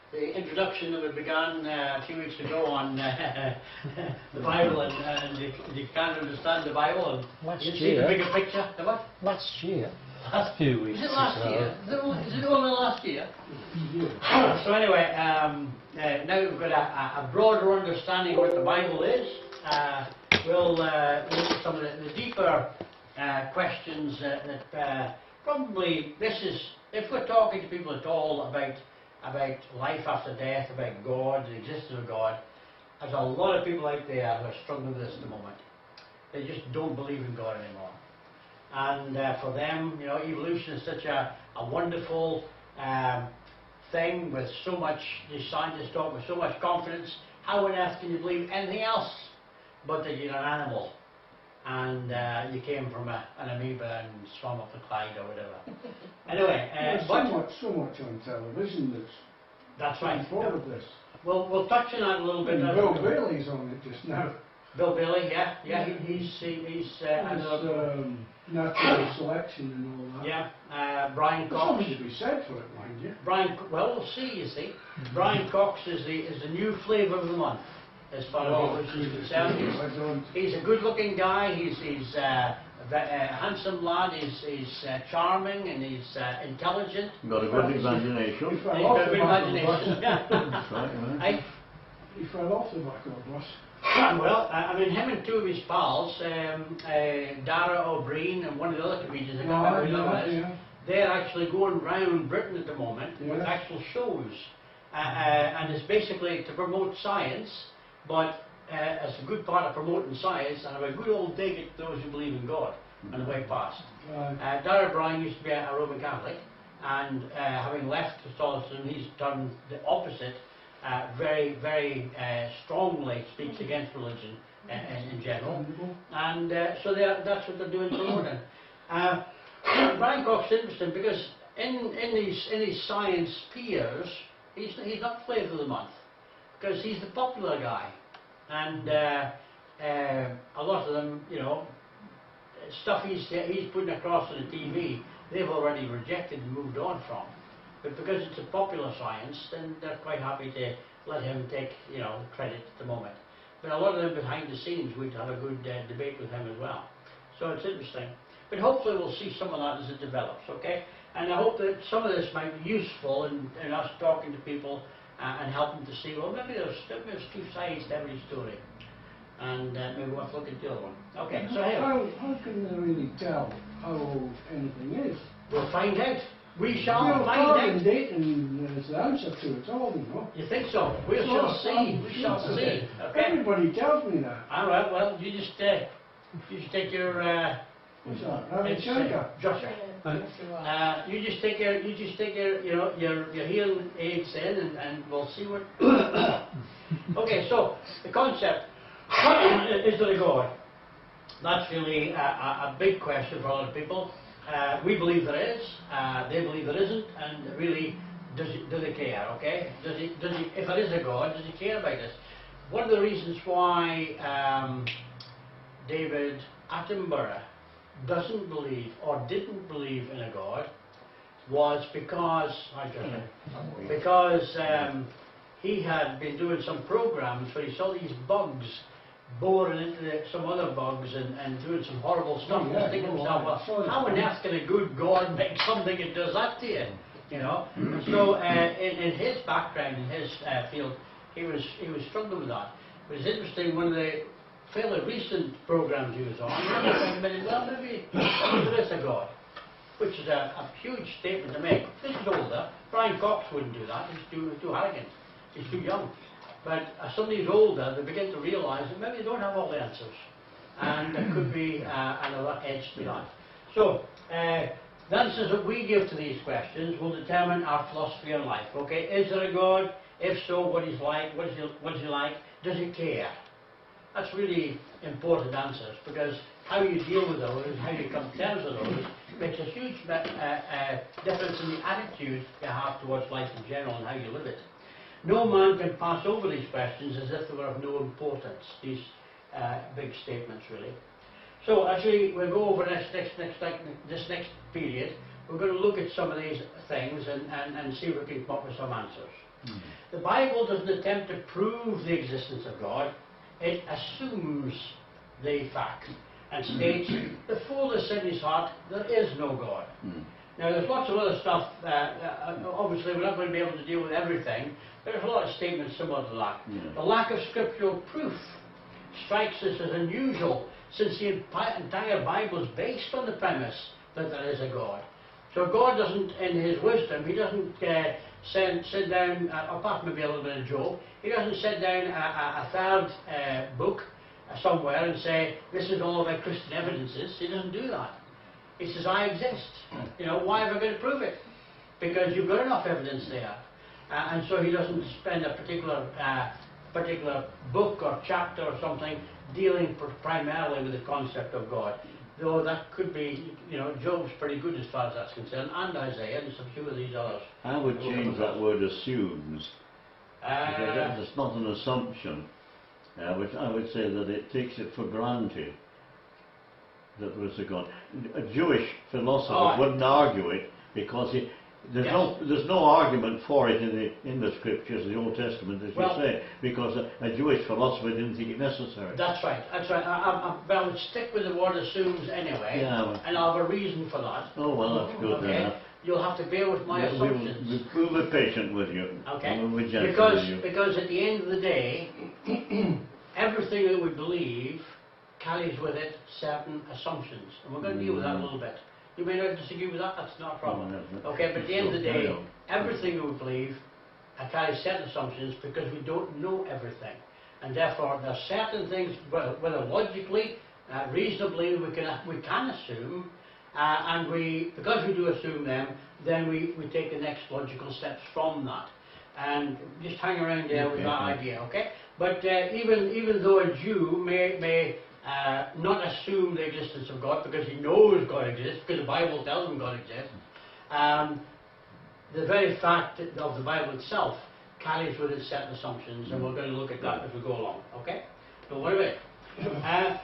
The introduction that we began a few weeks ago on the Bible and you can't understand the Bible and you see the bigger picture. The what? Last year. Last few weeks. Is it last year? Is it only last year? So anyway, now we've got a broader understanding of what the Bible is. We'll look at some of the deeper questions that probably this is, if we're talking to people at all about life after death, about God, the existence of God, there's a lot of people out there who are struggling with this at the moment. They just don't believe in God anymore. And for them, you know, evolution is such a wonderful thing with so much, the scientists talk with so much confidence. How on earth can you believe anything else but that you're an animal and you came from an amoeba and swam up the Clyde or whatever? Anyway, so much on television that's right. Forward this. We'll touch on that a little bit. Bill Bailey's on it just now. Bill Bailey, yeah, he's natural selection and all that. Yeah, Brian Cox. Something to be said for it, mind you. Well, we'll see. You see, Brian Cox is the new flavour of the month as far as evolution is concerned. He's a good-looking guy. He's a handsome lad. He's charming and he's intelligent. Got a good imagination. He's got a good imagination. That's right. He fell off the back of the bus. Well, I mean, him and two of his pals, Dara O'Brien and one of the other comedians, I can't remember who it is, they're actually going round Britain at the moment with actual shows. And it's basically to promote science, but as a good part of promoting science, and have a good old dig at those who believe in God on the way past. Dara O'Brien used to be a Roman Catholic, and having left Catholicism, he's done the opposite. Very, very strongly speaks against religion in general, and so that's what they're doing promoting. Brian Cox is interesting because in his science peers, he's not flavour of the month because he's the popular guy, and a lot of them, you know, stuff he's putting across on the TV, they've already rejected and moved on from. But because it's a popular science, then they're quite happy to let him take, you know, credit at the moment. But a lot of them behind the scenes would have a good debate with him as well. So it's interesting. But hopefully we'll see some of that as it develops, okay? And I hope that some of this might be useful in us talking to people and helping to see, well, maybe there's two sides to every story. And maybe we'll have to look at the other one. Okay, so here. How can they really tell how old anything is? We'll find out. We shall find out. Dating is the answer to it all, you know. You think so? We shall see. We shall see. Okay. Everybody tells me that. All right. Well, you just take your. What's that? Joshua. You just take your you know your hearing aids in, and we'll see what. Okay. So the concept is there a God? That's really a big question for a lot of people. We believe there is, they believe there isn't, and really, does he care, okay? If there is a God, does he care about us? One of the reasons why David Attenborough doesn't believe, or didn't believe in a God, was because he had been doing some programs where he saw these bugs boring into some other bugs and doing some horrible stuff and thinking to himself, well, how on earth can a good God make something that does that to you? You know? So in his background, in his field, he was struggling with that. But it's interesting, one of the fairly recent programs he was on, he was thinking, well, maybe there is a God, which is a huge statement to make. This is older. Brian Cox wouldn't do that. He's too arrogant. He's too young. But as somebody's older, they begin to realise that maybe they don't have all the answers. And there could be another edge to that. So, the answers that we give to these questions will determine our philosophy on life. Okay, is there a God? If so, what he's like? What is he like? Does he care? That's really important answers, because how you deal with those, how you come to terms with those, makes a huge difference in the attitude you have towards life in general and how you live it. No man can pass over these questions as if they were of no importance, these big statements really. So as we'll go over this next period, we're going to look at some of these things and see if we can come up with some answers. The Bible doesn't attempt to prove the existence of God. It assumes the fact and states, before the sin is hot, there is no God. Now there's lots of other stuff, obviously we're not going to be able to deal with everything, but there's a lot of statements similar to that. The lack of scriptural proof strikes us as unusual, since the entire Bible is based on the premise that there is a God. So God doesn't, in His wisdom, He doesn't sit down, apart from maybe a little bit of Job, He doesn't sit down a third book somewhere and say, this is all about Christian evidences. He doesn't do that. He says, I exist. You know, why am I going to prove it? Because you've got enough evidence there. And so He doesn't spend a particular book or chapter or something dealing primarily with the concept of God. Though that could be, you know, Job's pretty good as far as that's concerned, and Isaiah, and some few of these others. I would change that word assumes. Because it's not an assumption. I would say that it takes it for granted that there is a God. A Jewish philosopher wouldn't argue it because there's no argument for it in the scriptures, the Old Testament, as you say, because a Jewish philosopher didn't think it necessary. That's right. That's right. I would stick with the word assumes anyway, and I'll have a reason for that. Oh well, that's good then. You'll have to bear with my assumptions. We'll be patient with you. Okay. We'll be gentle with you. Because at the end of the day, everything that we believe carries with it certain assumptions, and we're going to deal with that a little bit. You may not disagree with that, that's not a problem. Okay, but at the end of the day, everything we believe carries certain assumptions because we don't know everything. And therefore, there are certain things, whether logically, reasonably, we can assume, and because we do assume them, then we take the next logical steps from that. And just hang around there with that idea, okay? But even though a Jew may not assume the existence of God because he knows God exists, because the Bible tells him God exists, the very fact of the Bible itself carries with it certain assumptions, and we're going to look at that as we go along, okay? Don't worry about it.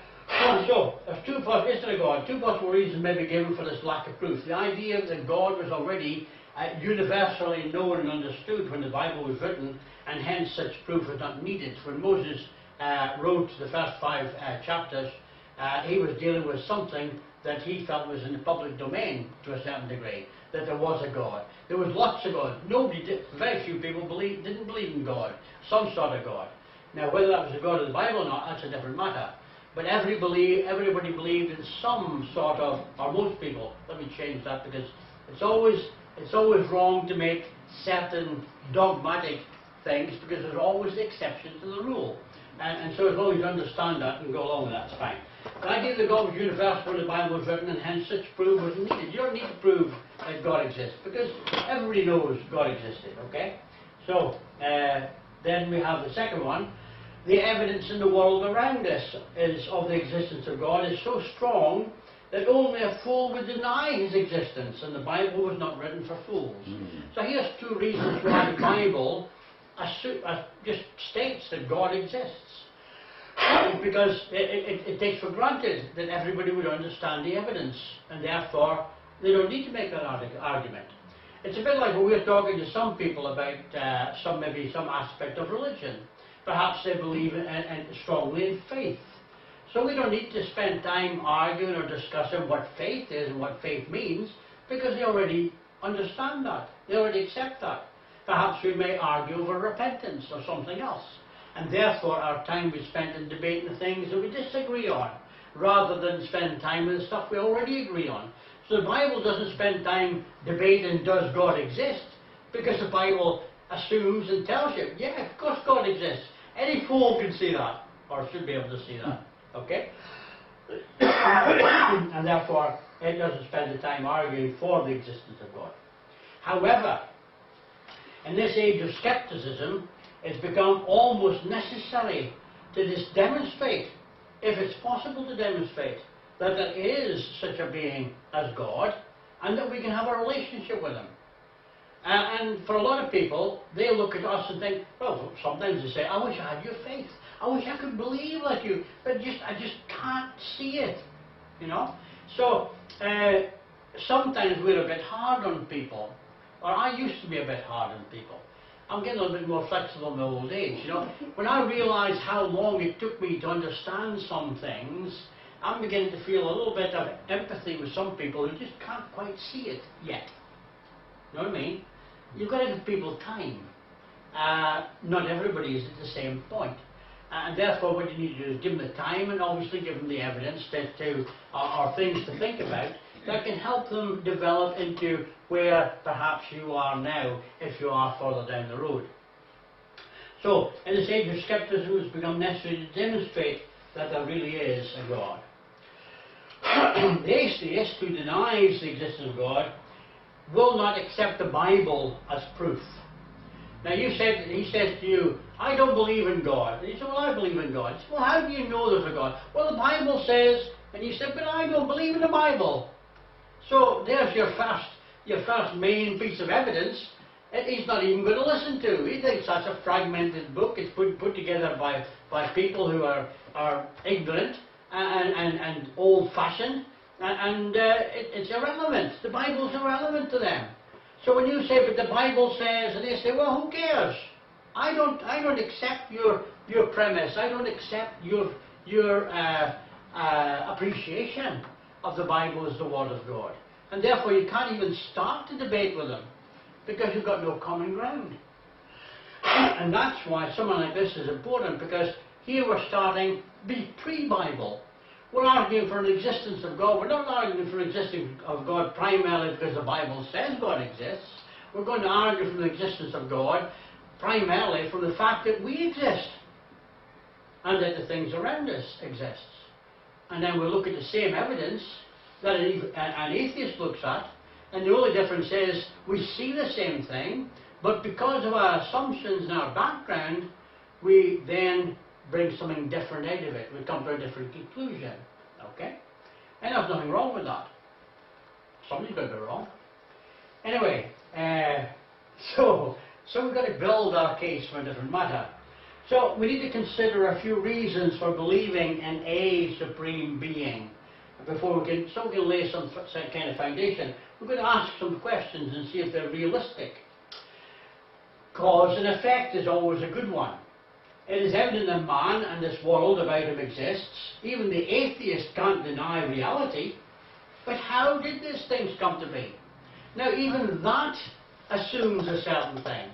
So, there's two possible reasons may be given for this lack of proof. The idea that God was already universally known and understood when the Bible was written, and hence such proof was not needed. When Moses wrote the first 5 chapters, he was dealing with something that he felt was in the public domain to a certain degree, that there was a God. There was lots of God. Very few people didn't believe in God, some sort of God. Now, whether that was the God of the Bible or not, that's a different matter. But everybody believed in some sort of, or most people, let me change that, because it's always wrong to make certain dogmatic things, because there's always exceptions to the rule. And so as long as you understand that and go along with that, it's fine. The idea that God was universal when the Bible was written, and hence such proof wasn't needed. You don't need to prove that God exists, because everybody knows God existed, okay? So, then we have the second one. The evidence in the world around us of the existence of God is so strong that only a fool would deny His existence, and the Bible was not written for fools. So here's 2 reasons why the Bible just states that God exists. Because it takes for granted that everybody would understand the evidence, and therefore they don't need to make that argument. It's a bit like when we're talking to some people about maybe some aspect of religion. Perhaps they believe strongly in faith. So we don't need to spend time arguing or discussing what faith is and what faith means, because they already understand that. They already accept that. Perhaps we may argue over repentance or something else. And therefore our time we spend in debating the things that we disagree on, rather than spend time with the stuff we already agree on. So the Bible doesn't spend time debating, does God exist? Because the Bible assumes and tells you, yeah, of course God exists. Any fool can see that, or should be able to see that, okay? And therefore, it doesn't spend the time arguing for the existence of God. However, in this age of skepticism, it's become almost necessary to just demonstrate, if it's possible to demonstrate, that there is such a being as God, and that we can have a relationship with Him. And for a lot of people, they look at us and think, well, sometimes they say, I wish I had your faith. I wish I could believe like you, but I just can't see it, you know. So, sometimes we're a bit hard on people, or I used to be a bit hard on people. I'm getting a little bit more flexible in my old age, you know. When I realise how long it took me to understand some things, I'm beginning to feel a little bit of empathy with some people who just can't quite see it yet. You know what I mean? You've got to give people time. Not everybody is at the same point. And therefore what you need to do is give them the time and obviously give them the evidence or things to think about that can help them develop into where perhaps you are now if you are further down the road. So, in this age of skepticism, it's become necessary to demonstrate that there really is a God. The atheist who denies the existence of God will not accept the Bible as proof. Now he says to you, I don't believe in God. And you say, well, I believe in God. Say, well, how do you know there's a God? Well, the Bible says, and you say, but I don't believe in the Bible. So there's your first main piece of evidence. He's not even going to listen to. He thinks that's a fragmented book. It's put together by people who are ignorant and old-fashioned, and it's irrelevant. The Bible's irrelevant to them. So when you say, but the Bible says, and they say, well, who cares? I don't accept your premise. I don't accept your appreciation of the Bible as the Word of God. And therefore you can't even start to debate with them, because you've got no common ground. And that's why someone like this is important, because here we're starting pre-Bible. We're arguing for an existence of God. We're not arguing for an existence of God primarily because the Bible says God exists. We're going to argue for the existence of God primarily from the fact that we exist and that the things around us exist. And then we'll look at the same evidence that an atheist looks at, and the only difference is we see the same thing, but because of our assumptions and our background, we then bring something different out of it. We come to a different conclusion. Okay? And there's nothing wrong with that. Somebody's going to be wrong. Anyway, so we've got to build our case for a different matter. So we need to consider a few reasons for believing in a supreme being before we can lay some kind of foundation. We're going to ask some questions and see if they're realistic. Cause and effect is always a good one. It is evident that man and this world about him exists. Even the atheist can't deny reality. But how did these things come to be? Now even that assumes a certain thing.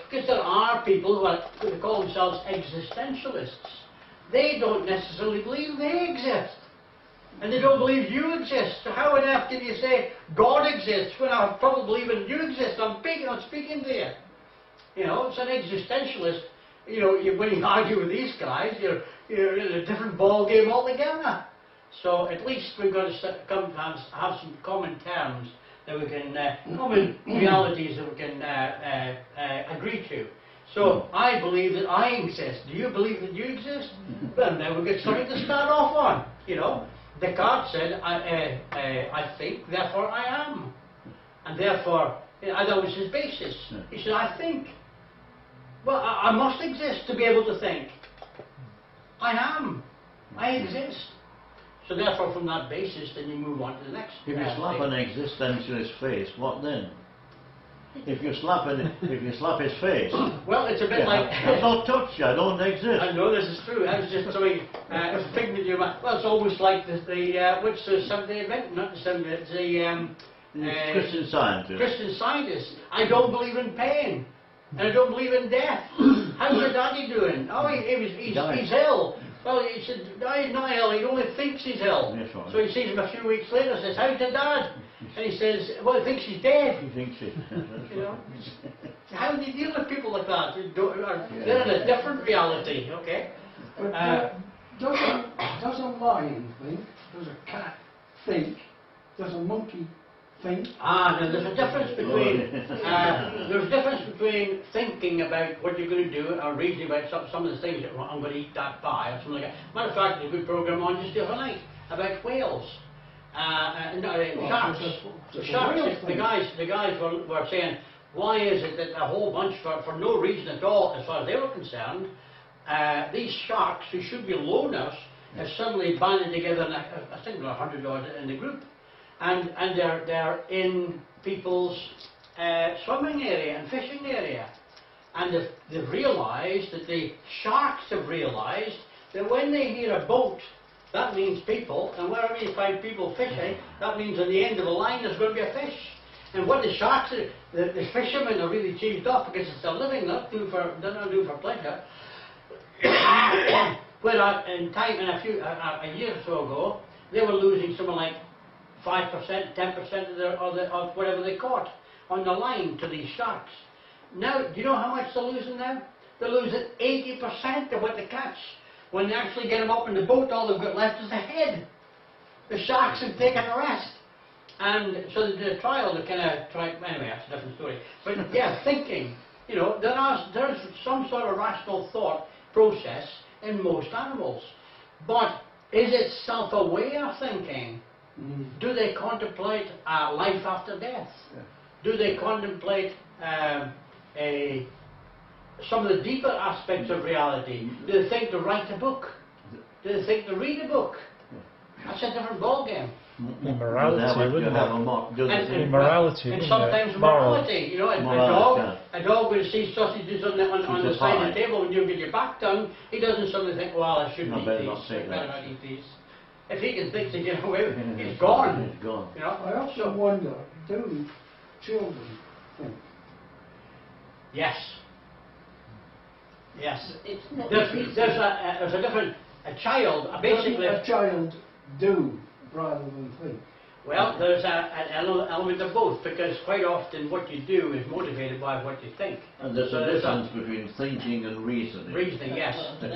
Because there are people who call themselves existentialists. They don't necessarily believe they exist. And they don't believe you exist. So how on earth can you say God exists when I probably believe in you exist? I'm speaking to you. You know, it's an existentialist. You know, when you argue with these guys, you're in a different ball game altogether. So at least we've got to have some common terms that we can, common realities that we can agree to. So I believe that I exist. Do you believe that you exist? Well, now we've got something to start off on. You know, Descartes said, I think, therefore I am. And therefore, that was his basis. He said, I think. Well, I must exist to be able to think. I am. I exist. So therefore, from that basis, then you move on to the next. If you slap an existentialist face, what then? If you slap his face. Well, it's a bit like. I don't touch you. I don't exist. I know this is true. That was just something. It's a figment of your mind. Well, it's almost like what's the Seventh-day Adventist? Not the Seventh-day. It's the Christian Scientist. Christian Scientist. I don't believe in pain. And I don't believe in death. How's your daddy doing? Oh, he's ill. Well, he said, no, he's not ill. He only thinks he's ill. Yes, right. So he sees him a few weeks later and says, how's your dad? And he says, well, he thinks he's dead. He thinks it. You know? How do you deal with people like that? They're in a different reality, okay? But does a lion think? Does a cat think? Does a monkey think? Now there's a difference between thinking about what you're going to do or reasoning about some of the things that I'm going to eat that pie or something like that. Matter of fact, there's a good program on just the other night about whales. Sharks. The guys were saying, why is it that a whole bunch, for no reason at all, as far as they were concerned, these sharks who should be loners have suddenly banded together, I think there were 100 odd in the group. and they're in people's swimming area and fishing area. And they've realised that the sharks have realised that when they hear a boat, that means people, and wherever you find people fishing, that means on the end of the line there's going to be a fish. And what the sharks, the fishermen are really cheesed off because it's a living, they're not doing for pleasure. Whereas in a year or so ago, they were losing something like 5%, 10% of whatever they caught on the line to these sharks. Now, do you know how much they're losing now? They're losing 80% of what they catch. When they actually get them up in the boat, all they've got left is the head. The sharks have taken the rest. And so they did a trial to kind of try, anyway, that's a different story. But yeah, thinking, you know, there's some sort of rational thought process in most animals. But is it self-aware thinking? Do they contemplate life after death? Yeah. Do they contemplate some of the deeper aspects of reality? Do they think to write a book? Do they think to read a book? That's a different ballgame. Morality, wouldn't it? Immorality, and sometimes morality. You know, a dog will see sausages on the side of the table when you get your back done. He doesn't suddenly think, well, I shouldn't eat these. I better not eat these. If he can think to get away with it, he's gone. He's gone. You know? I also wonder, do children think? Yes. Yes. It's not There's a different, a child, basically... Doesn't a child do rather than think? Well, there's an element of both, because quite often what you do is motivated by what you think. And there's a difference between thinking and reasoning. Reasoning, yes. A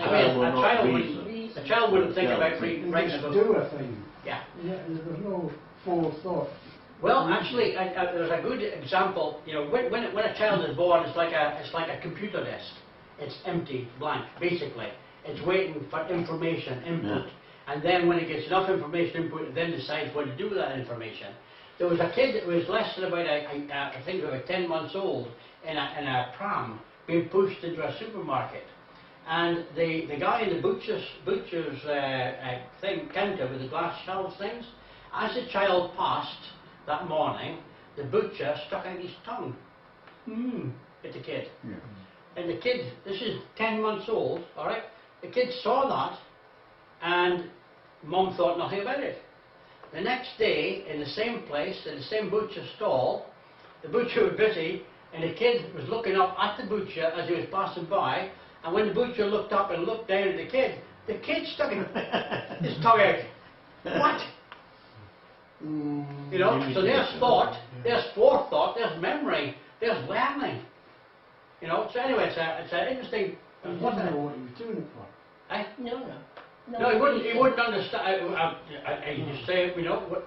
child wouldn't think about writing a book. Do a thing. Yeah. There's no forethought. Well, actually, there's a good example. You know, when a child is born, it's like a computer desk. It's empty, blank, basically. It's waiting for information, input. Yeah. And then when it gets enough information input, it then decides what to do with that information. There was a kid that was less than about, I think about 10 months old, in a pram, being pushed into a supermarket. And the guy in the butcher's counter with the glass shelves things, as the child passed that morning, the butcher stuck out his tongue at the kid. Yeah. And the kid, this is 10 months old, all right? The kid saw that, and Mum thought nothing about it. The next day, in the same place, in the same butcher stall, the butcher was busy, and the kid was looking up at the butcher as he was passing by, and when the butcher looked up and looked down at the kid stuck his tongue out. What? You know, so there's thought, there's forethought, there's memory, there's learning. You know, so anyway, it's an interesting... He didn't know what he was doing it for. Eh? No, he wouldn't understand. I just say, you know,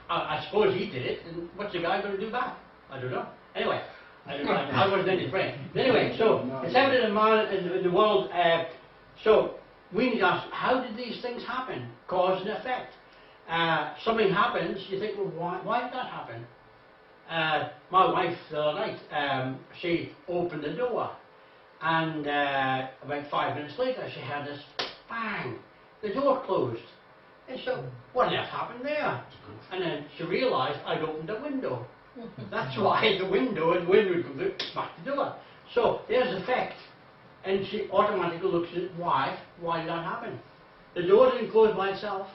I suppose he did it, and what's the guy going to do back? I don't know. Anyway, I wasn't in his brain. Anyway, so it's evident in the world. So we need to ask, how did these things happen? Cause and effect. Something happens, you think, well, why did that happen? My wife the other night, she opened the door, and about 5 minutes later, she had this bang. The door closed. And so, what on earth happened there? And then she realised I'd opened the window. That's why the window smacked the door. So there's effect. And she automatically looks at why did that happen? The door didn't close by itself.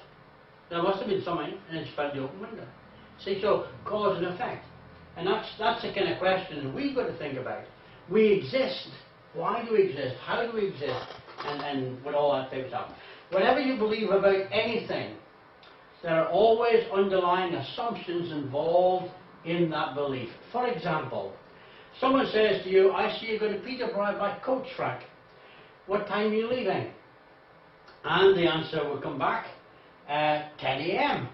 There must have been something, and then she found the open window. See, so cause and effect. And that's the kind of question that we've got to think about. We exist. Why do we exist? How do we exist? And what all that type of stuff. Whatever you believe about anything, there are always underlying assumptions involved in that belief. For example, someone says to you, I see you're going to Peter.Paul by coach, Frank. What time are you leaving? And the answer will come back, 10 a.m.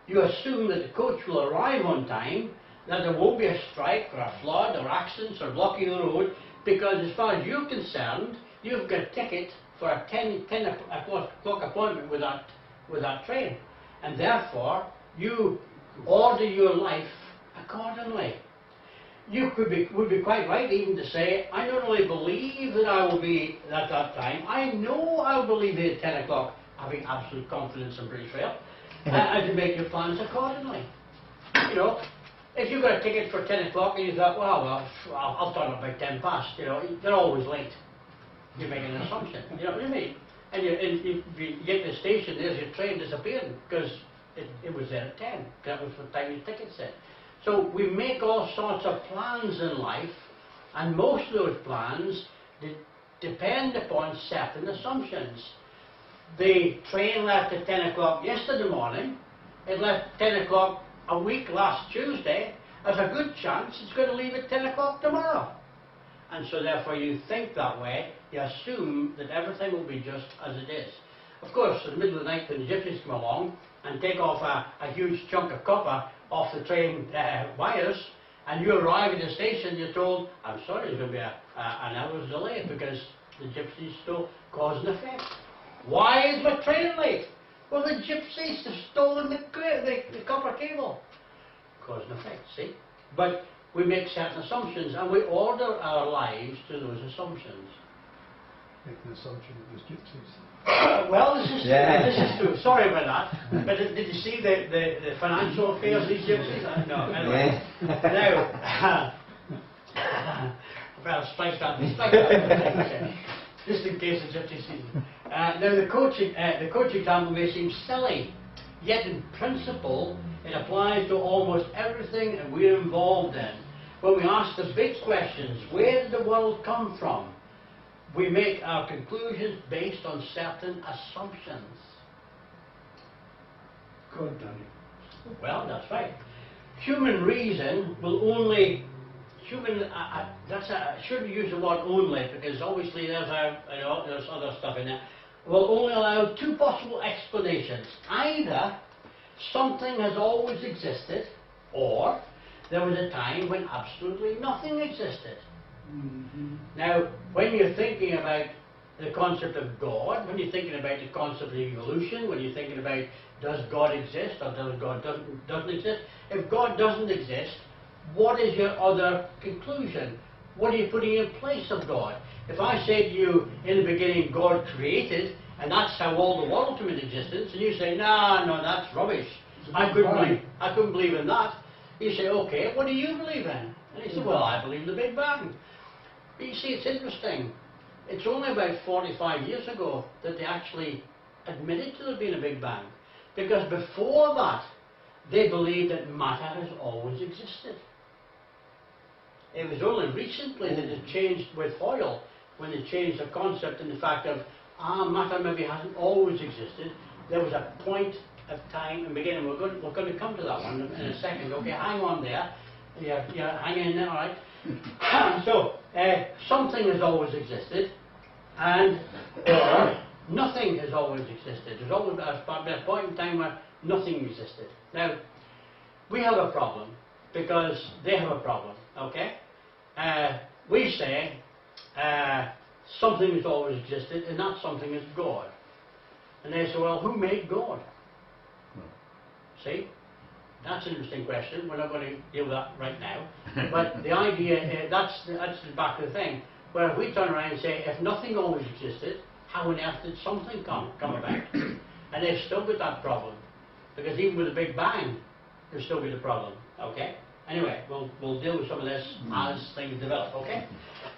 You assume that the coach will arrive on time, that there won't be a strike or a flood or accidents or blocking the road, because as far as you're concerned, you've got a ticket for a 10 o'clock appointment with that train. And therefore, you order your life accordingly. You would be quite right even to say, I not only believe that I will be at that time, I know I will be leaving at 10 o'clock, having absolute confidence in British Rail, and to make your plans accordingly. You know, if you got a ticket for 10 o'clock and you thought, well, I'll turn up by 10 past, you know, you're always late. You're making an assumption, you know what I mean? And you get to the station, there's your train disappearing because it was there at 10. That was the time your ticket said. So we make all sorts of plans in life, and most of those plans depend upon certain assumptions. The train left at 10 o'clock yesterday morning. It left 10 o'clock a week last Tuesday. There's a good chance it's going to leave at 10 o'clock tomorrow. And so therefore you think that way, you assume that everything will be just as it is. Of course, in the middle of the night when the gypsies come along and take off a huge chunk of copper off the train wires, and you arrive at the station, you're told, I'm sorry, there's going to be an hour's delay because the gypsies stole cause and effect. Why is my train late? Well, the gypsies have stolen the copper cable. Cause and effect, see? But we make certain assumptions and we order our lives to those assumptions. Make the assumption it was gypsies. Well, this is true. Sorry about that. But did you see the financial affairs of these gypsies? No, anyway. Now, well, strike that. Just in case the gypsy sees it. Now, the coach example may seem silly, yet in principle, it applies to almost everything that we're involved in. When we ask the big questions, where did the world come from? We make our conclusions based on certain assumptions. God done it. Well, that's right. Human reason will only... I shouldn't use the word only, because obviously there's other stuff in there. Will only allow two possible explanations. Either something has always existed, or there was a time when absolutely nothing existed. Mm-hmm. Now, when you're thinking about the concept of God, when you're thinking about the concept of evolution, when you're thinking about does God exist or does God doesn't exist, if God doesn't exist, what is your other conclusion? What are you putting in place of God? If I say to you, in the beginning God created, and that's how all the world came into existence, and you say, no, that's rubbish. I couldn't believe in that. You say, okay, what do you believe in? And he said, well, I believe in the Big Bang. But you see, it's interesting. It's only about 45 years ago that they actually admitted to there being a Big Bang. Because before that, they believed that matter has always existed. It was only recently that it changed with Hoyle, when they changed the concept and the fact of, matter maybe hasn't always existed. There was a point of time and beginning. We're going to come to that one in a second. Okay, hang on there. Yeah, hang in there, all right. So, something has always existed, and nothing has always existed. There's always been a point in time where nothing existed. Now, we have a problem because they have a problem, okay? We say something has always existed, and that something is God. And they say, well, who made God? See? That's an interesting question. We're not going to deal with that right now. But the idea, that's the back of the thing. Where if we turn around and say, if nothing always existed, how on earth did something come about? And they've still got that problem. Because even with the Big Bang, there's still be the problem. Okay? Anyway, we'll deal with some of this as things develop. Okay?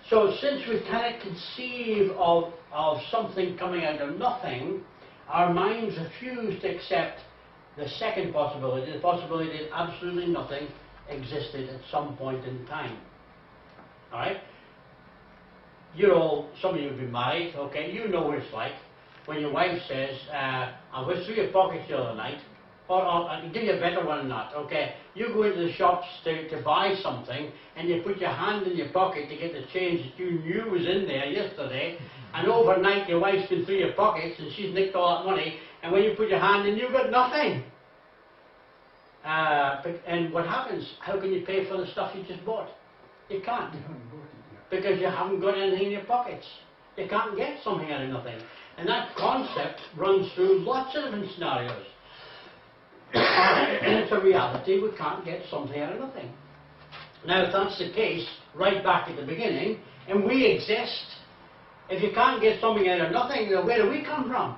So since we cannot conceive of something coming out of nothing, our minds refuse to accept the second possibility, the possibility that absolutely nothing existed at some point in time. Alright? Some of you have been married, okay? You know what it's like when your wife says, I was through your pockets the other night, or I can give you a better one than that, okay? You go into the shops to buy something, and you put your hand in your pocket to get the change that you knew was in there yesterday, and overnight your wife's been through your pockets and she's nicked all that money, and when you put your hand in, you've got nothing. And what happens? How can you pay for the stuff you just bought? You can't. Because you haven't got anything in your pockets. You can't get something out of nothing. And that concept runs through lots of different scenarios. And it's a reality, we can't get something out of nothing. Now, if that's the case, right back at the beginning, and we exist, if you can't get something out of nothing, then where do we come from?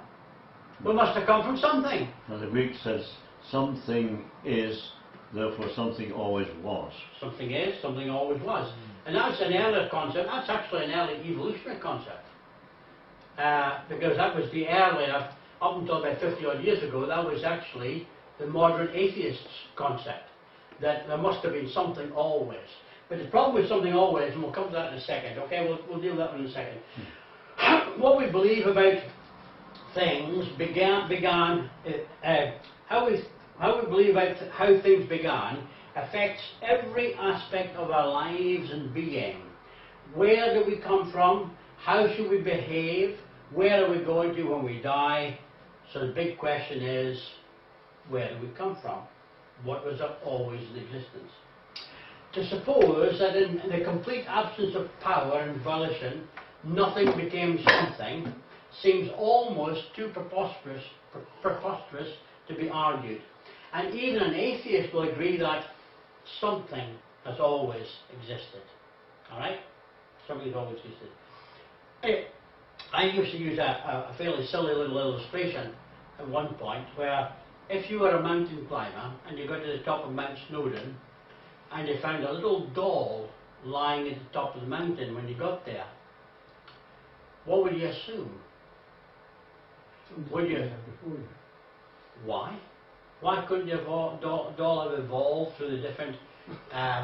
We must have come from something. And the Greek says, something is, therefore something always was. Something is, something always was. And that's an earlier concept. That's actually an early evolutionary concept. Because that was the earlier, up until about 50 odd years ago, that was actually the modern atheist's concept. That there must have been something always. But the problem with something always, and we'll come to that in a second, okay, we'll deal with that in a second. What we believe about things how we believe about how things began affects every aspect of our lives and being. Where do we come from? How should we behave? Where are we going to when we die? So the big question is, where do we come from? What was always in existence? To suppose that in the complete absence of power and volition, nothing became something, seems almost too preposterous to be argued. And even an atheist will agree that something has always existed. Alright? Something has always existed. I used to use a fairly silly little illustration at one point where if you were a mountain climber and you got to the top of Mount Snowdon and you found a little doll lying at the top of the mountain when you got there, what would you assume? Would you? Why? Why couldn't your doll have evolved through the different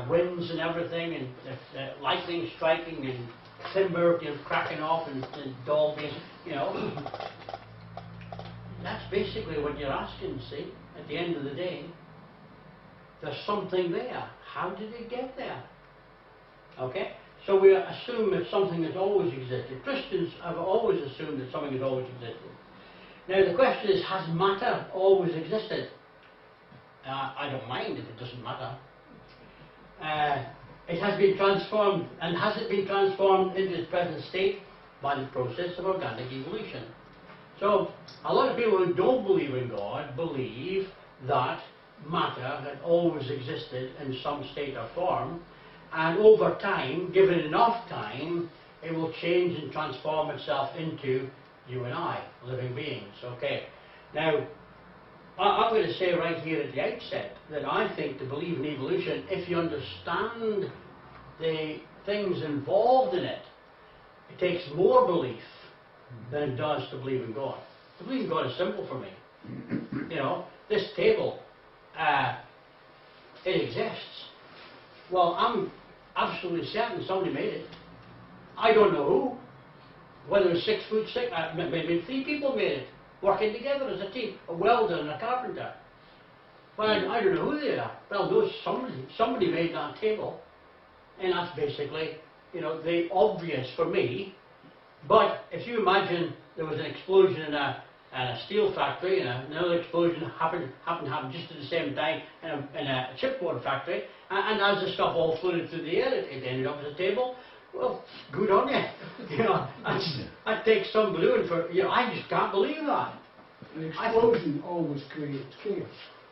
winds and everything, and lightning striking and timber cracking off and doll being, That's basically what you're asking, see, at the end of the day. There's something there. How did it get there? Okay? So we assume that something has always existed. Christians have always assumed that something has always existed. Now the question is, has matter always existed? I don't mind if it doesn't matter. It has been transformed, and has it been transformed into its present state? By the process of organic evolution. So a lot of people who don't believe in God believe that matter had always existed in some state or form, and over time, given enough time, it will change and transform itself into you and I, living beings. Okay. Now, I'm going to say right here at the outset that I think to believe in evolution, if you understand the things involved in it, it takes more belief than it does to believe in God. To believe in God is simple for me. This table, it exists. Well, I'm absolutely certain somebody made it. I don't know who. Whether it's 6 foot 6, maybe 3 people made it, working together as a team, a welder and a carpenter. But I don't know who they are. Well, no, somebody made that table, and that's basically, the obvious for me. But if you imagine there was an explosion in a steel factory, and another explosion happened to happen just at the same time in a chipboard factory, and as the stuff all floated through the air, it ended up as a table. Well, good on you. That takes some believing for. I just can't believe that. An explosion always creates chaos.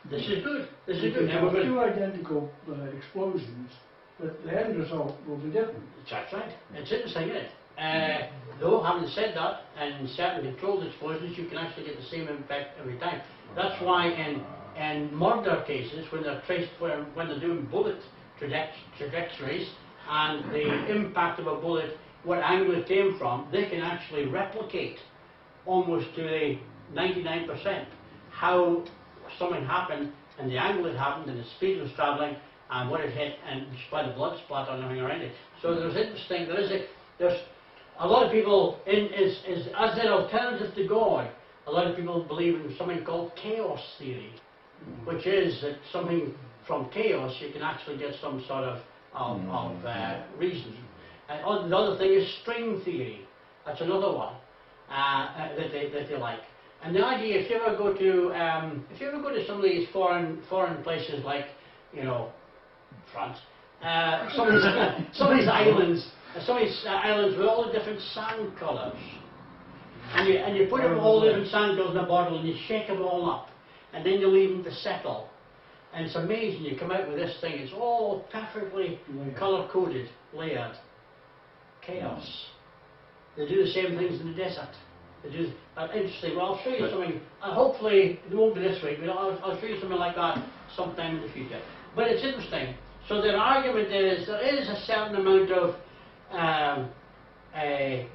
This is good. This is You good. can have 2 identical explosions, but the end result will be different. That's right. It's interesting, isn't it? Though, having said that, in certain controlled explosions, you can actually get the same impact every time. That's why in murder cases, when they're doing bullet trajectories and the impact of a bullet, what angle it came from, they can actually replicate almost to a 99% how something happened and the angle it happened and the speed it was travelling and what it hit, and just by the blood splatter and everything around it. So there's interesting. There's a lot of people as an alternative to God. A lot of people believe in something called chaos theory, which is that something from chaos you can actually get some sort of reason. And the other thing is string theory. That's another one that they like. And the idea, if you ever go to some of these foreign places like, France, some of these islands with all the different sand colours, and you put them all the different sand colours in a bottle and you shake them all up, and then you leave them to settle, and it's amazing. You come out with this thing. It's all perfectly colour coded, layered. Chaos. They do the same things in the desert. It is interesting. Well, I'll show you something. Hopefully, it won't be this week, but I'll show you something like that sometime in the future. But it's interesting. So their argument is there is a certain amount of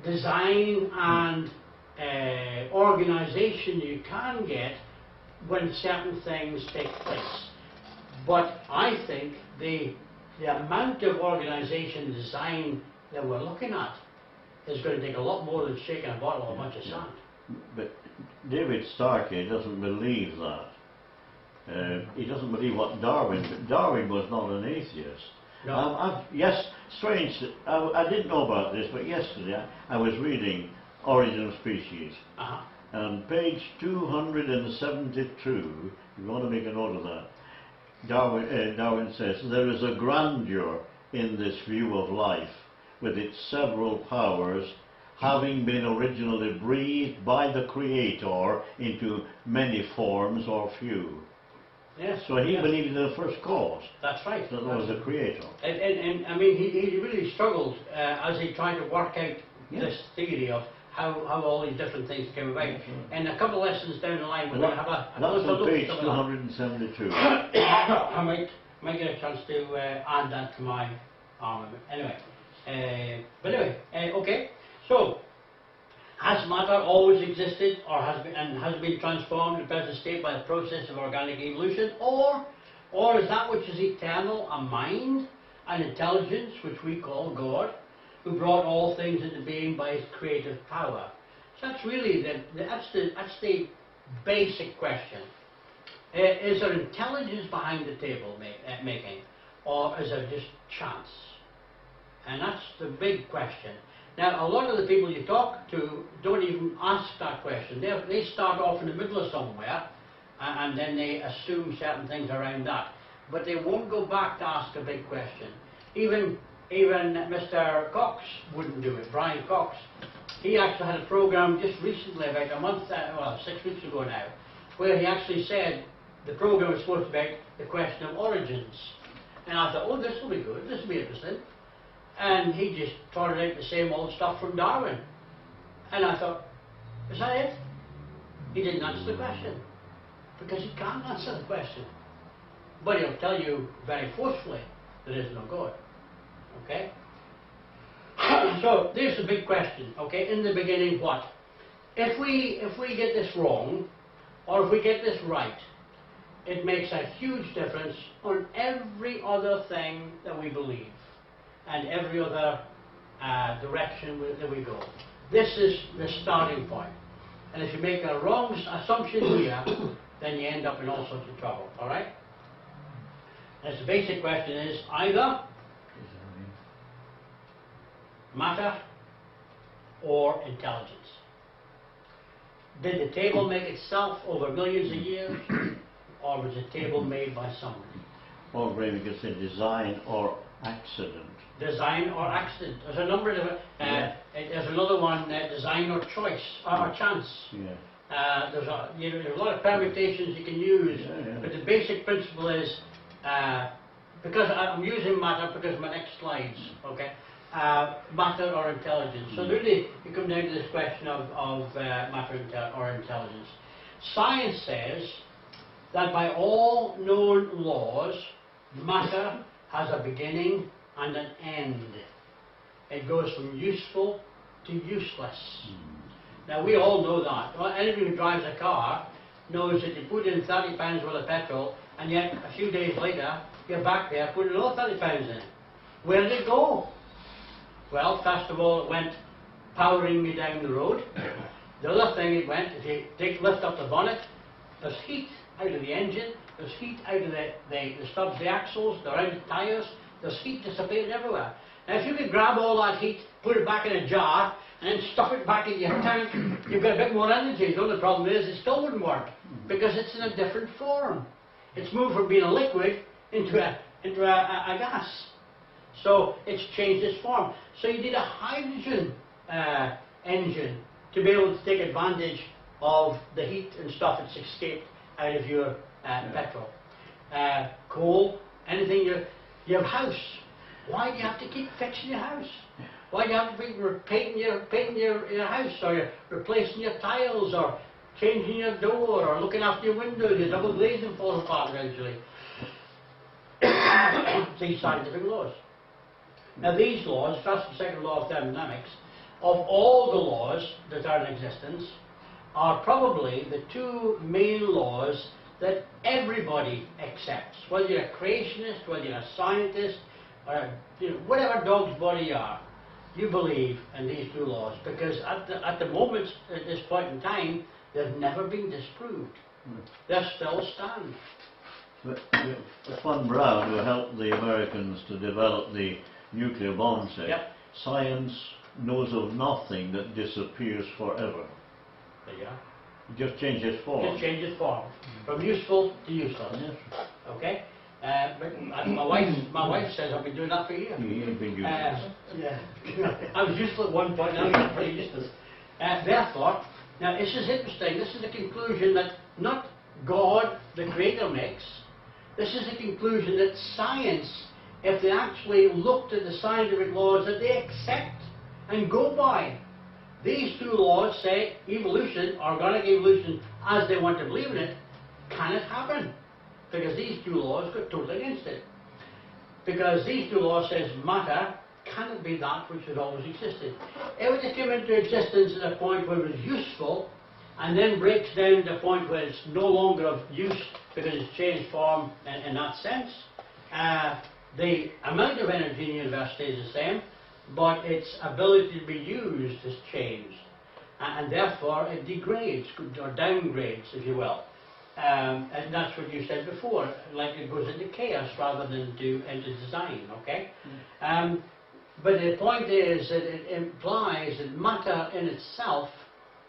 design and organisation you can get when certain things take place. But I think the amount of organisation and design that we're looking at is going to take a lot more than shaking a bottle of a bunch of sand. But David Starkey doesn't believe that. He doesn't believe what Darwin. Darwin was not an atheist. No. Yes, strange. I didn't know about this, but yesterday I was reading Origin of Species, and page 272. You want to make a note of that. Darwin says there is a grandeur in this view of life, with its several powers having been originally breathed by the Creator into many forms or few. Yes. So he believed in the first cause. That's right. That there was a Creator. And I mean, he really struggled as he tried to work out this theory of how all these different things came about. And a couple of lessons down the line, we're going to have a that's closer on look page at some of 272. that. I might get a chance to add that to my armament. Anyway, okay. So, has matter always existed, or has been transformed to present state by the process of organic evolution, or is that which is eternal a mind, an intelligence which we call God, who brought all things into being by his creative power? So that's really that's the basic question. Is there intelligence behind the table making, or is there just chance? And that's the big question. Now, a lot of the people you talk to don't even ask that question. They start off in the middle of somewhere, and then they assume certain things around that. But they won't go back to ask a big question. Even Mr. Cox wouldn't do it, Brian Cox. He actually had a program just recently, about 6 weeks ago now, where he actually said the program was supposed to be about the question of origins. And I thought, oh, this will be good, this will be interesting. And he just trotted out the same old stuff from Darwin. And I thought, is that it? He didn't answer the question, because he can't answer the question. But he'll tell you very forcefully there is no God. Okay? So there's the big question. Okay, in the beginning, what? If we get this wrong, or if we get this right, it makes a huge difference on every other thing that we believe, and every other direction that we go. This is the starting point. And if you make a wrong assumption here, then you end up in all sorts of trouble. All right? And the basic question is either matter or intelligence. Did the table make itself over millions of years, or was the table made by someone? Or maybe we could say design or accident. Design or accident. There's a number of there's another one, design or choice, or chance. Yeah. There's a lot of permutations you can use, but the basic principle is, because I'm using matter because of my next slides, okay? Matter or intelligence. So really, you come down to this question of matter or intelligence. Science says that by all known laws, matter has a beginning and an end. It goes from useful to useless. Now we all know that. Well, anybody who drives a car knows that you put in 30 pounds worth of petrol, and yet a few days later you're back there putting another 30 pounds in it. Where did it go? Well, first of all, it went powering me down the road. The other thing it went, if you lift up the bonnet, there's heat out of the engine, there's heat out of the stubs, the axles, the rounded tyres, there's heat dissipating everywhere. Now if you could grab all that heat, put it back in a jar, and then stuff it back in your tank, you've got a bit more energy. The only problem is it still wouldn't work, because it's in a different form. It's moved from being a liquid into a gas. So it's changed its form. So you need a hydrogen engine to be able to take advantage of the heat and stuff that's escaped out of your petrol. Coal, anything, your house. Why do you have to keep fixing your house? Why do you have to be painting your house, or you're replacing your tiles, or changing your door, or looking after your windows? Your double glazing falls apart eventually. These scientific laws. Now these laws, first and second law of thermodynamics, of all the laws that are in existence, are probably the two main laws that everybody accepts. Whether you're a creationist, whether you're a scientist, or whatever dog's body you are, you believe in these two laws, because at the moment, at this point in time, they've never been disproved. They still stand. But Von Braun, who helped the Americans to develop the nuclear bomb set, science knows of nothing that disappears forever. There you are. It just changes form. Just changes form. From useful to useless. Yes. Okay? But my wife says I've been doing that for years. You ain't been useless. Yeah. I was useful at one point, now I'm pretty useless. Therefore, now this is interesting, this is the conclusion that not God, the Creator, makes. This is the conclusion that science, if they actually looked at the scientific laws that they accept and go by, these two laws say evolution, organic evolution, as they want to believe in it, cannot happen. Because these two laws go totally against it. Because these two laws says matter cannot be that which has always existed. If it came into existence at a point where it was useful, and then breaks down to a point where it's no longer of use because it's changed form in that sense, the amount of energy in the universe stays the same, but its ability to be used has changed. And therefore it degrades, or downgrades, if you will. And that's what you said before, like it goes into chaos rather than into design, okay? But the point is that it implies that matter in itself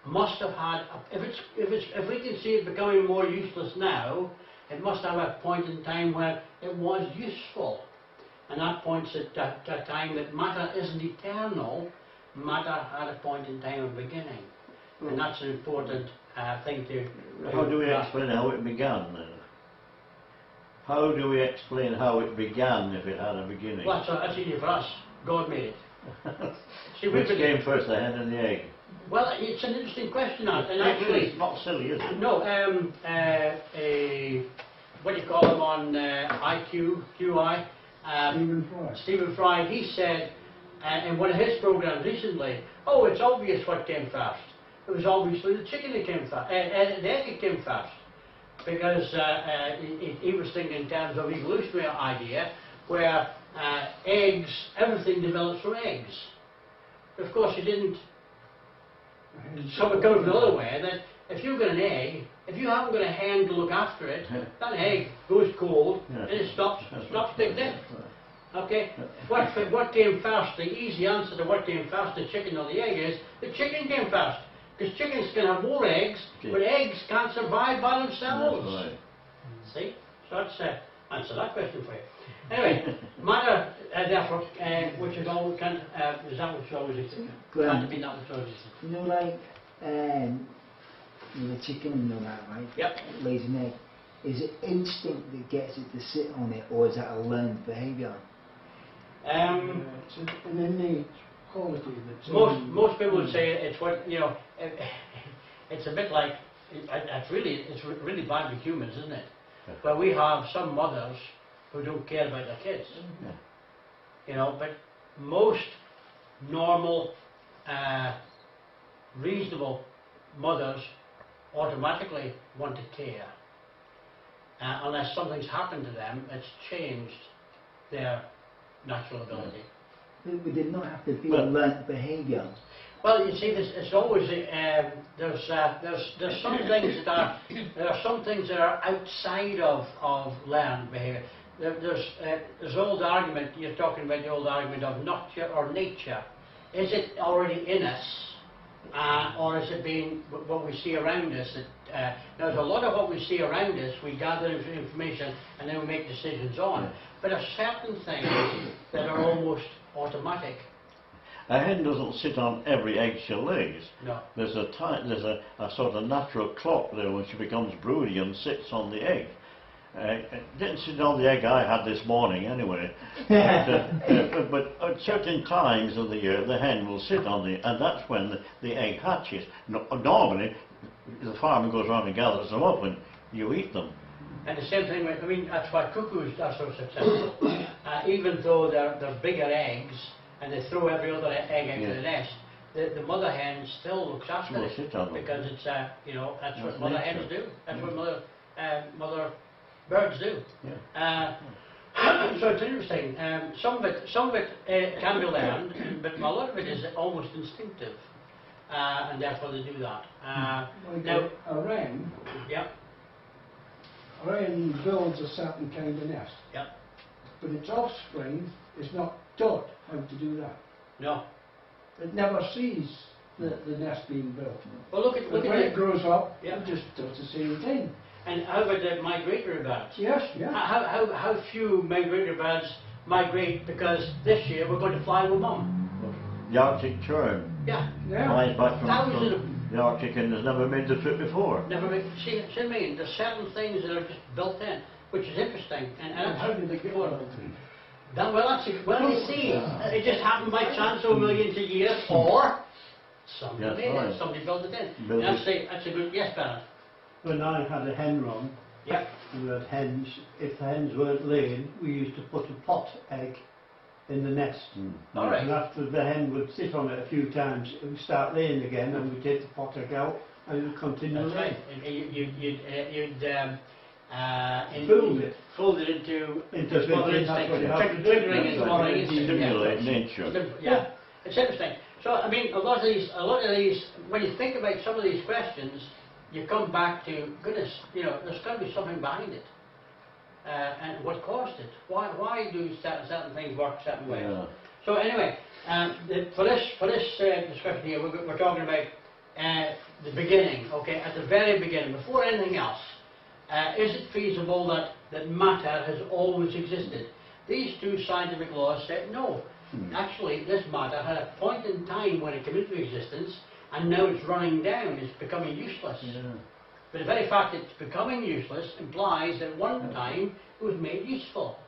must have had, if we can see it becoming more useless now, it must have a point in time where it was useful. And that points at a time that matter isn't eternal, matter had a point in time of beginning. And that's an important thing to... How do we explain how it began then? How do we explain how it began if it had a beginning? Well, that's easy for us. God made it. See, which came first, the hen and the egg? Well, it's an interesting question, and actually... It's not silly, is it? No, what do you call him on IQ, QI? Stephen Fry, he said in one of his programs recently, oh, it's obvious what came first. It was obviously the chicken that came first, the egg that came first. Because he was thinking in terms of evolutionary idea, where eggs, everything develops from eggs. But of course, you didn't. So it goes another way, that if you've got an egg, if you haven't got a hen to look after it, that egg goes cold and it stops being dead. Okay? What came first? The easy answer to what came first, the chicken or the egg, is the chicken came first. Because chickens can have more eggs, but eggs can't survive by themselves. That's right. See? So that's answer that question for you. Anyway, matter, therefore, which is always is that which always existed? Can't be that which always existed. You know, like the chicken and all that, right? Yep. It lays an egg. Is it instinct that gets it to sit on it, or is that a learned behaviour? It's an innate quality that's... Most people would say it's what, you know, it's a bit like, it's really bad with humans, isn't it? Where we have some mothers who don't care about their kids. You know, but most normal, reasonable mothers automatically want to care. Unless something's happened to them, it's changed their natural ability. Would it not have to be a learnt behaviour? Well, you see, it's always there's some things that are outside of learned behaviour. There's old argument. You're talking about the old argument of nurture or nature. Is it already in us, or is it being what we see around us? There's a lot of what we see around us. We gather information and then we make decisions on. But there are certain things that are almost automatic. A hen doesn't sit on every egg she lays. No. There's a sort of natural clock there when she becomes broody and sits on the egg. Didn't sit on the egg I had this morning anyway. But at certain times of the year the hen will sit on the, and that's when the egg hatches. Normally the farmer goes around and gathers them up and you eat them. And the same thing with, I mean, that's why cuckoos are so successful. Even though they're bigger eggs and they throw every other egg into the nest, the mother hen still looks after it because it's, you know, that's what mother hens do. That's what mother birds do. So it's interesting. Some of it can be learned, but a lot of it is almost instinctive, and therefore they do that. Now, a wren. Yeah. A wren builds a certain kind of nest. Yeah. But its offspring is not taught how to do that. No. It never sees the nest being built. Well, look at when it grows up, yeah, it just does the same thing. And how about the migratory birds? Yes, yeah. How few migratory birds migrate because this year we're going to fly with mum? The Arctic tern flies back from the Arctic and has never made the trip before. Never made. See what I mean? There's certain things that are just built in, which is interesting. And how did they get one? Well, you see, it just happened by chance over millions of years, or somebody made it, somebody built it in. That's a good, yes, Bernard. When I had a hen run, we had hens, if the hens weren't laying, we used to put a pot egg in the nest. All right. And after the hen would sit on it a few times, it would start laying again, and we'd take the pot egg out, and it would continue That's laying. Right. You'd fold it into smaller instincts, triggering and smaller Stimulate nature. Yeah, it's interesting. So I mean, a lot of these, when you think about some of these questions, you come back to, goodness, you know, there's got to be something behind it, and what caused it. Why do certain things work a certain way? Yeah. So anyway, for this discussion here, we're talking about the beginning. Okay, at the very beginning, before anything else. Is it feasible that matter has always existed? These two scientific laws said no. Actually, this matter had a point in time when it came into existence, and now it's running down, it's becoming useless. But the very fact it's becoming useless implies that at one time it was made useful.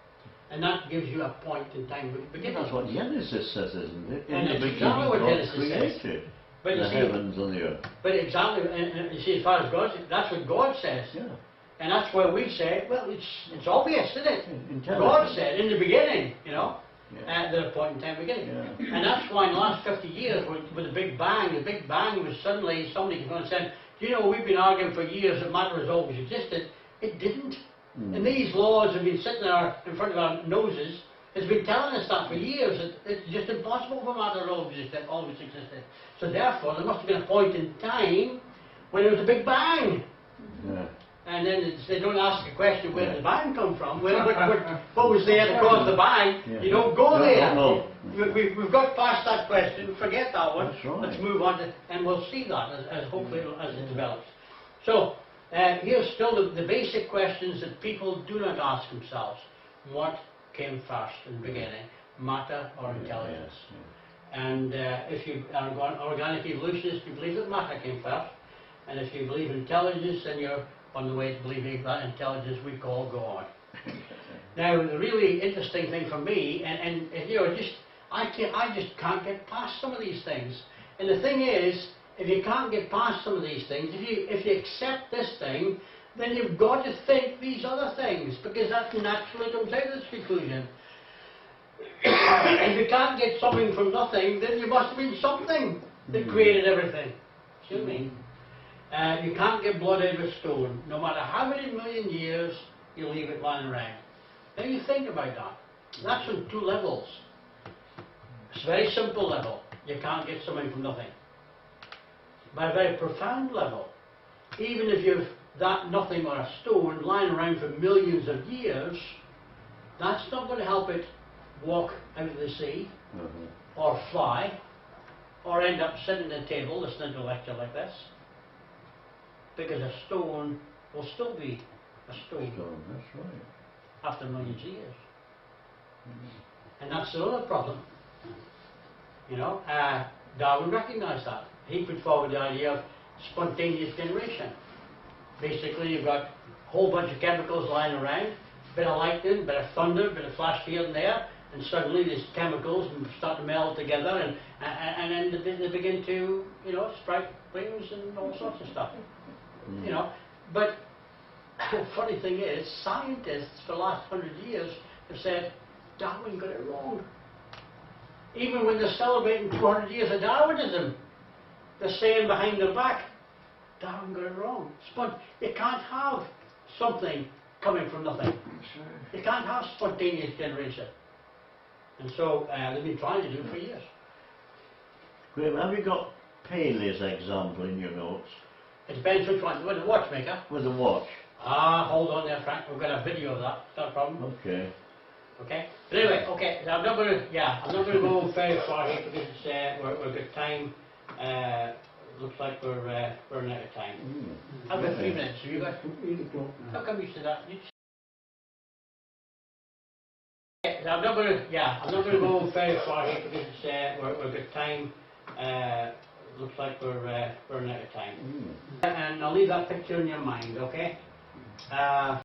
And that gives you a point in time beginning. That's what Genesis says, isn't it? And In the it's exactly what beginning, Genesis God says. created But the heavens and the earth. But exactly, and you see, as far as God, that's what God says. And that's why we say, well, it's obvious, isn't it? God said in the beginning, you know, at the point in time beginning. And that's why in the last 50 years, with the Big Bang was suddenly somebody came on and said, do you know, we've been arguing for years that matter has always existed. It didn't. And these laws have been sitting there in front of our noses. It's been telling us that for years. It's just impossible for matter to always existed. So therefore, there must have been a point in time when there was a Big Bang. And then they don't ask a question, where did the bang come from? What was there to cause the bang? You don't go there. No. We've got past that question, forget that one. That's right. Let's move on to, and we'll see that as hopefully as it develops. So, here's still the basic questions that people do not ask themselves. What came first in the beginning, matter or intelligence? And if you are an organic evolutionist, you believe that matter came first. And if you believe in intelligence, then you're on the way to believing that intelligence we call God. Now, the really interesting thing for me, and you know, I just can't get past some of these things. And the thing is, if you can't get past some of these things, if you accept this thing, then you've got to think these other things, because that naturally comes out of this conclusion. If you can't get something from nothing, then you must have been something that created everything. See what I mean? You can't get blood out of a stone, no matter how many million years you leave it lying around. Now you think about that. That's on two levels. It's a very simple level. You can't get something from nothing. By a very profound level, even if you've that nothing or a stone lying around for millions of years, that's not going to help it walk out of the sea, or fly, or end up sitting at a table listening to a lecture like this. Because a stone will still be a stone. That's right. After millions of years. And that's another problem. You know, Darwin recognized that. He put forward the idea of spontaneous generation. Basically, you've got whole bunch of chemicals lying around, bit of lightning, bit of thunder, bit of flash here and there, and suddenly these chemicals start to meld together, and then they begin to, you know, sprout wings and all sorts of stuff. You know, but the funny thing is, scientists for the last 100 years have said, Darwin got it wrong. Even when they're celebrating 200 years of Darwinism, they're saying behind their back, Darwin got it wrong. You can't have something coming from nothing. You can't have spontaneous generation. And so they've been trying to do it for years. Graham, have you got Paley's example in your notes? It depends which one. With the watchmaker? With the watch. Ah, hold on there, Frank. We've got a video of that. Not a problem. Okay. Okay. But anyway, okay. I'm not going to. Yeah, I'm not going to go very far here because it's, we've got time. Looks like we're running out of time. I've got 3 minutes. Have you got? 8 o'clock now. How come you said that? I'm not going to. Yeah, I'm not going to go very far here because it's, we've got time. Looks like we're running out of time. And I'll leave that picture in your mind, okay?